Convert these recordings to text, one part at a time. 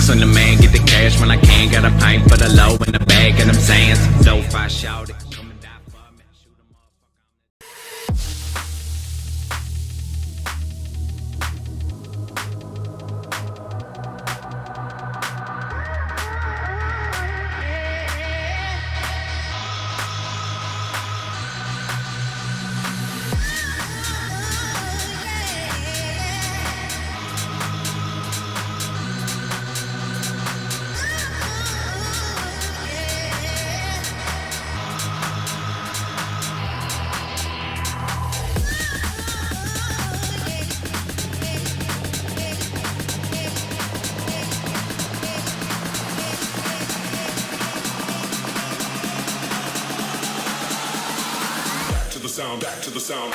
bucks on the man, get the cash when I can. Got a pint for the low in the bag, and I'm saying so if I shout it. Come and die for me, shoot 'em up. Back to the sound.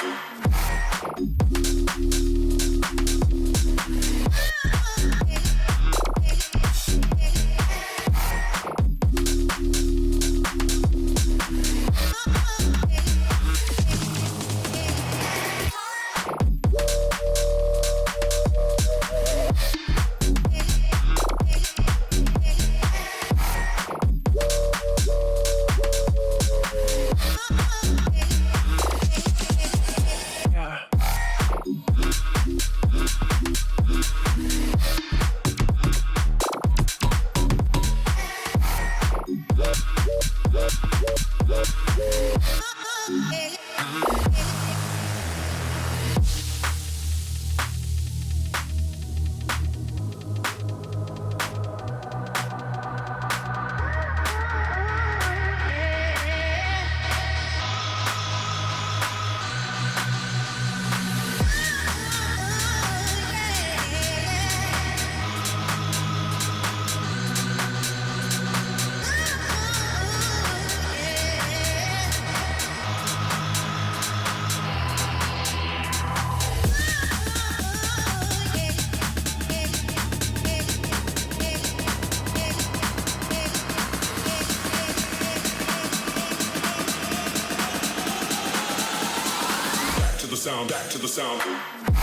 Back to the sound.